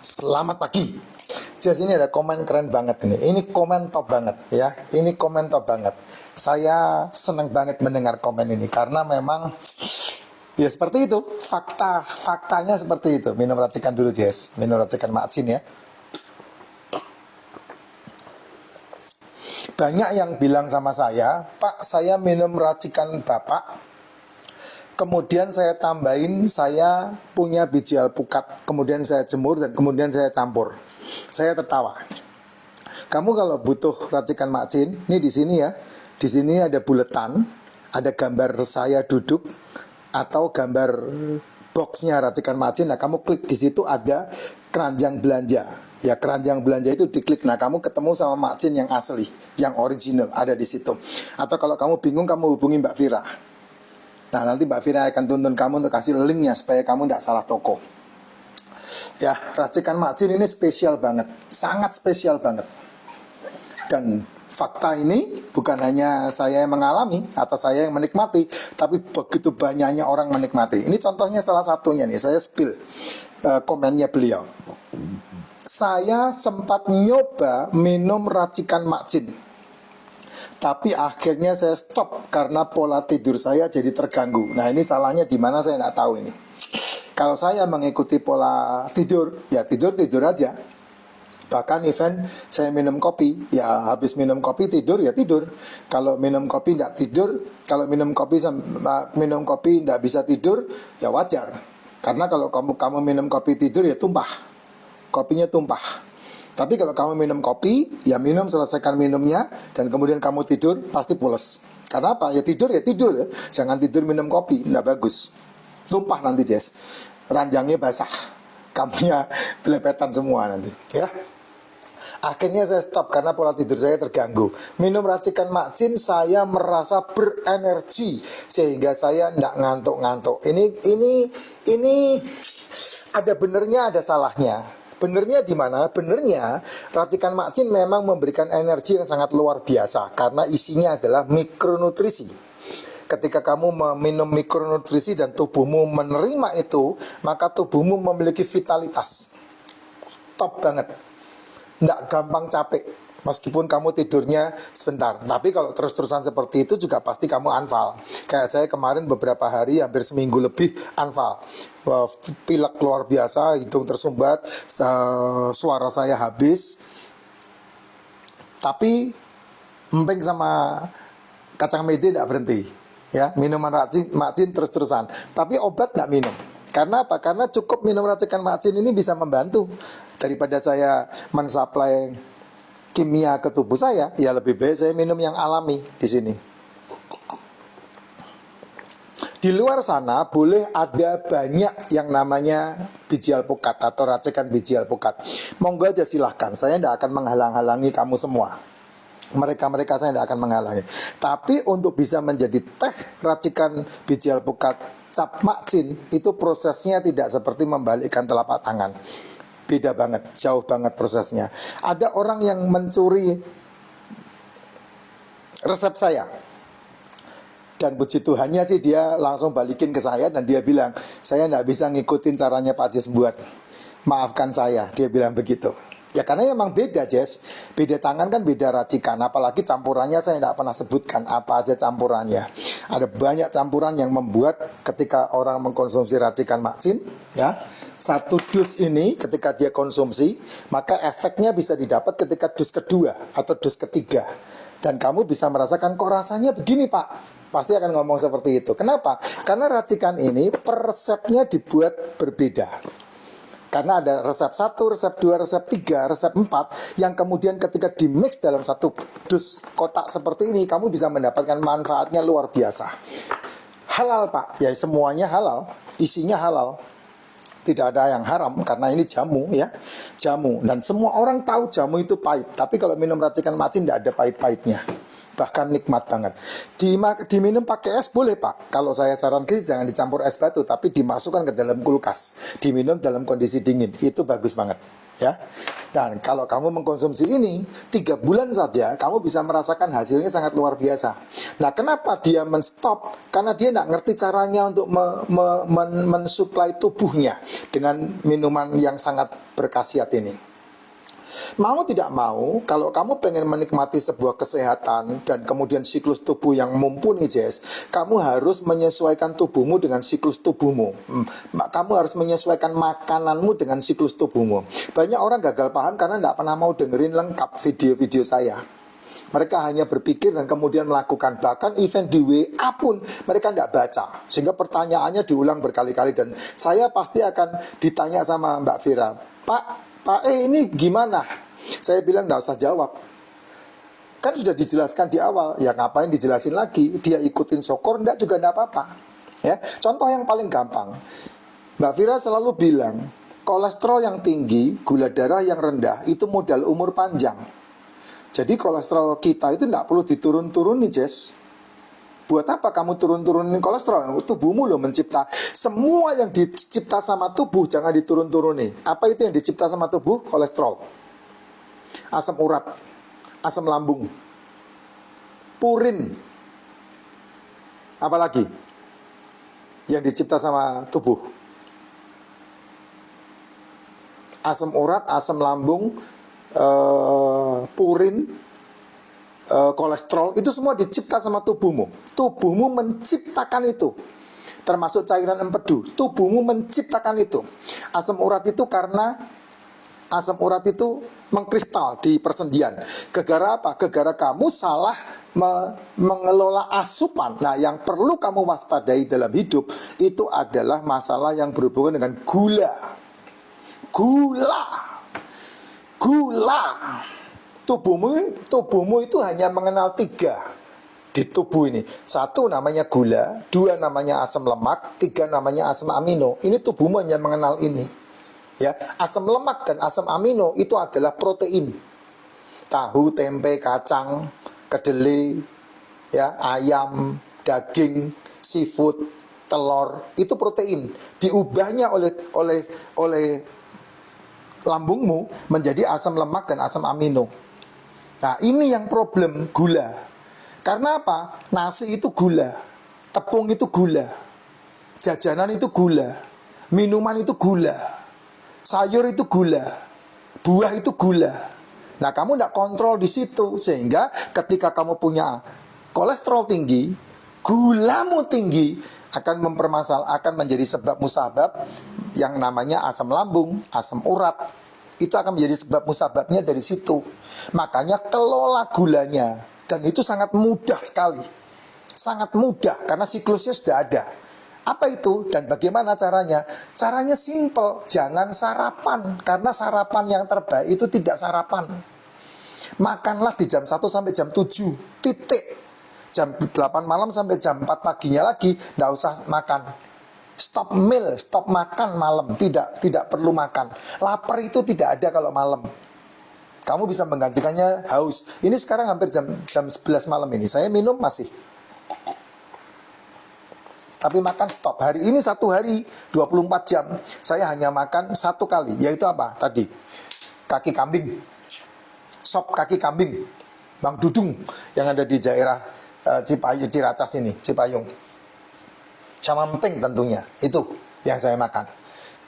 Selamat pagi. Jess, ini ada komen keren banget ini. Ini komen top banget ya. Ini komen top banget. Saya senang banget mendengar komen ini karena memang ya seperti itu. Faktanya seperti itu. Minum racikan dulu, Jess. Minum racikan Makcin ya. Banyak yang bilang sama saya, Pak, saya minum racikan Bapak. Kemudian saya tambahin, saya punya biji alpukat, kemudian saya jemur dan kemudian saya campur. Saya tertawa. Kamu kalau butuh racikan Makcin, ini di sini ya. Di sini ada buletan, ada gambar saya duduk atau gambar boxnya racikan Makcin. Nah, kamu klik di situ ada keranjang belanja. Ya, keranjang belanja itu diklik. Nah, kamu ketemu sama Makcin yang asli, yang original ada di situ. Atau kalau kamu bingung, kamu hubungi Mbak Vira. Nah, nanti Mbak Vira akan tuntun kamu untuk kasih linknya supaya kamu tidak salah toko. Ya, racikan Makcin ini spesial banget, sangat spesial banget. Dan fakta ini bukan hanya saya yang mengalami atau saya yang menikmati, tapi begitu banyaknya orang menikmati. Ini contohnya salah satunya nih, saya spill komennya beliau. Saya sempat nyoba minum racikan Makcin, tapi akhirnya saya stop karena pola tidur saya jadi terganggu. Nah, ini salahnya di mana saya tidak tahu ini. Kalau saya mengikuti pola tidur, ya tidur aja. Bahkan event saya minum kopi, ya habis minum kopi tidur, ya tidur. Kalau minum kopi tidak tidur, kalau minum kopi tidak bisa tidur, ya wajar. Karena kalau kamu minum kopi tidur, ya tumpah. Kopinya tumpah. Tapi kalau kamu minum kopi, ya minum, selesaikan minumnya, dan kemudian kamu tidur, pasti pules. Karena apa? Ya tidur ya. Jangan tidur minum kopi, tidak bagus. Tumpah nanti, Jess. Ranjangnya basah. Kamunya belepetan semua nanti. Ya. Akhirnya saya stop karena pola tidur saya terganggu. Minum racikan Makcin, saya merasa berenergi sehingga saya tidak ngantuk-ngantuk. Ini ada benernya, ada salahnya. Benernya di mana? Benernya racikan Makcin memang memberikan energi yang sangat luar biasa karena isinya adalah mikronutrisi. Ketika kamu meminum mikronutrisi dan tubuhmu menerima itu, maka tubuhmu memiliki vitalitas. Top banget. Nggak gampang capek meskipun kamu tidurnya sebentar. Tapi kalau terus-terusan seperti itu juga pasti kamu unfall. Kayak saya kemarin beberapa hari, hampir seminggu lebih unfall. Pilek luar biasa, hidung tersumbat, suara saya habis. Tapi emping sama kacang mede tidak berhenti. Ya, minuman Makcin terus-terusan. Tapi obat nggak minum. Karena apa? Karena cukup minum racikan Makcin ini bisa membantu. Daripada saya mensuplai kimia ke tubuh saya, ya lebih baik saya minum yang alami di sini. Di luar sana boleh ada banyak yang namanya biji alpukat atau racikan biji alpukat. Monggo aja silahkan, saya tidak akan menghalang-halangi kamu semua. Mereka saya tidak akan menghalangi. Tapi untuk bisa menjadi teh racikan biji alpukat cap Makcin, itu prosesnya tidak seperti membalikkan telapak tangan. Beda banget, jauh banget prosesnya. Ada orang yang mencuri resep saya. Dan puji Tuhannya sih dia langsung balikin ke saya dan dia bilang, saya tidak bisa ngikutin caranya Pak Jess buat. Maafkan saya, dia bilang begitu. Ya karena emang beda, Jess. Beda tangan kan beda racikan. Apalagi campurannya saya tidak pernah sebutkan apa aja campurannya. Ada banyak campuran yang membuat ketika orang mengkonsumsi racikan Makcin, ya, satu dus ini ketika dia konsumsi, maka efeknya bisa didapat ketika dus kedua atau dus ketiga. Dan kamu bisa merasakan, kok rasanya begini Pak. Pasti akan ngomong seperti itu. Kenapa? Karena racikan ini resepnya dibuat berbeda. Karena ada resep 1, resep 2, resep 3, resep 4 yang kemudian ketika dimix dalam satu dus kotak seperti ini, kamu bisa mendapatkan manfaatnya luar biasa. Halal Pak, ya semuanya halal, isinya halal. Tidak ada yang haram karena ini jamu ya, jamu. Dan semua orang tahu jamu itu pahit. Tapi kalau minum racikan Makcin tidak ada pahit-pahitnya. Bahkan nikmat banget. Diminum pakai es boleh Pak. Kalau saya sarankan jangan dicampur es batu, tapi dimasukkan ke dalam kulkas. Diminum dalam kondisi dingin. Itu bagus banget ya. Dan kalau kamu mengkonsumsi ini 3 bulan saja, kamu bisa merasakan hasilnya sangat luar biasa. Nah, kenapa dia menstop? Karena dia nggak ngerti caranya untuk mensuplai tubuhnya dengan minuman yang sangat berkhasiat ini. Mau tidak mau, kalau kamu pengen menikmati sebuah kesehatan dan kemudian siklus tubuh yang mumpuni, Jess, kamu harus menyesuaikan tubuhmu dengan siklus tubuhmu. Kamu harus menyesuaikan makananmu dengan siklus tubuhmu. Banyak orang gagal paham karena tidak pernah mau dengerin lengkap video-video saya. Mereka hanya berpikir dan kemudian melakukan. Bahkan event di WA pun mereka tidak baca. Sehingga pertanyaannya diulang berkali-kali. Dan saya pasti akan ditanya sama Mbak Vira, Pak ini gimana? Saya bilang nggak usah jawab. Kan sudah dijelaskan di awal. Ya ngapain dijelasin lagi? Dia ikutin syukur, enggak juga enggak apa-apa. Ya, contoh yang paling gampang. Mbak Vira selalu bilang, kolesterol yang tinggi, gula darah yang rendah, itu modal umur panjang. Jadi kolesterol kita itu enggak perlu diturun-turun nih, Jess. Buat apa kamu turun-turunin kolesterol? Tubuhmu loh mencipta. Semua yang dicipta sama tubuh jangan diturun-turuni. Apa itu yang dicipta sama tubuh? Kolesterol, asam urat, asam lambung, purin. Apalagi yang dicipta sama tubuh? Asam urat, asam lambung, purin, kolesterol, itu semua dicipta sama tubuhmu. Tubuhmu menciptakan itu. Termasuk cairan empedu, tubuhmu menciptakan itu. Asam urat itu karena asam urat itu mengkristal di persendian. Gegara apa? Gegara kamu salah mengelola asupan. Nah, yang perlu kamu waspadai dalam hidup itu adalah masalah yang berhubungan dengan gula. Gula. Tubuhmu itu hanya mengenal 3 di tubuh ini. 1 namanya gula, 2 namanya asam lemak, 3 namanya asam amino. Ini tubuhmu hanya mengenal ini. Ya, asam lemak dan asam amino itu adalah protein. Tahu, tempe, kacang, kedelai, ya, ayam, daging, seafood, telur, itu protein. Diubahnya oleh lambungmu menjadi asam lemak dan asam amino. Nah, ini yang problem gula. Karena apa? Nasi itu gula, tepung itu gula, jajanan itu gula, minuman itu gula, sayur itu gula, buah itu gula. Nah, kamu tidak kontrol di situ, sehingga ketika kamu punya kolesterol tinggi, gulamu tinggi, akan menjadi sebab musabab yang namanya asam lambung, asam urat. Itu akan menjadi sebab musababnya dari situ. Makanya kelola gulanya, dan itu sangat mudah sekali. Sangat mudah karena siklusnya sudah ada. Apa itu dan bagaimana caranya? Caranya simple, jangan sarapan. Karena sarapan yang terbaik itu tidak sarapan. Makanlah di jam 1 sampai jam 7, titik. Jam 8 malam sampai jam 4 paginya lagi, tidak usah makan. Stop meal, stop makan malam. Tidak perlu makan. Lapar itu tidak ada kalau malam. Kamu bisa menggantikannya haus. Ini sekarang hampir jam 11 malam ini. Saya minum masih. Tapi makan stop. Hari ini 1 hari 24 jam saya hanya makan 1 kali. Yaitu apa? Tadi kaki kambing, sop kaki kambing Bang Dudung yang ada di daerah Cipayung, Ciracas ini, Cipayung, sama emping tentunya. Itu yang saya makan.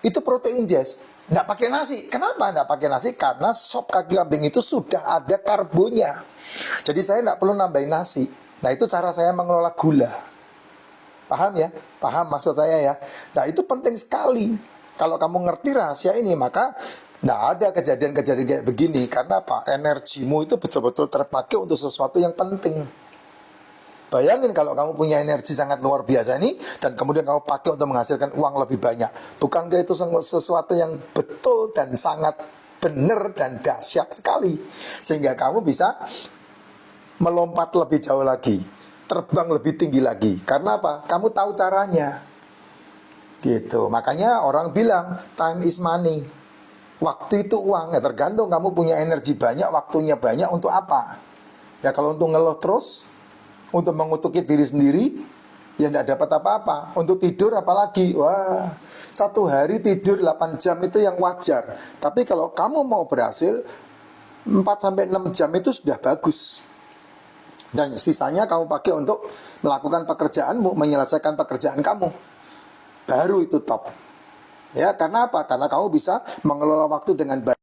Itu protein, Jess. Nggak pakai nasi. Kenapa nggak pakai nasi? Karena sop kaki kambing itu sudah ada karbonnya. Jadi saya nggak perlu nambahin nasi. Nah, itu cara saya mengelola gula. Paham ya? Paham maksud saya ya? Nah, itu penting sekali. Kalau kamu ngerti rahasia ini, maka nggak ada kejadian-kejadian kayak begini. Karena apa? Energimu itu betul-betul terpakai untuk sesuatu yang penting. Bayangin kalau kamu punya energi sangat luar biasa ini, dan kemudian kamu pakai untuk menghasilkan uang lebih banyak. Bukankah itu sesuatu yang betul dan sangat benar dan dahsyat sekali? Sehingga kamu bisa melompat lebih jauh lagi, terbang lebih tinggi lagi. Karena apa? Kamu tahu caranya. Gitu. Makanya orang bilang time is money. Waktu itu uang. Ya, tergantung kamu punya energi banyak, waktunya banyak untuk apa? Ya kalau untuk ngeluh terus, untuk mengutuki diri sendiri, ya tidak dapat apa-apa. Untuk tidur apalagi, wah, satu hari tidur 8 jam itu yang wajar. Tapi kalau kamu mau berhasil, 4 sampai 6 jam itu sudah bagus. Dan sisanya kamu pakai untuk melakukan pekerjaanmu, menyelesaikan pekerjaan kamu. Baru itu top. Ya, karena apa? Karena kamu bisa mengelola waktu dengan baik.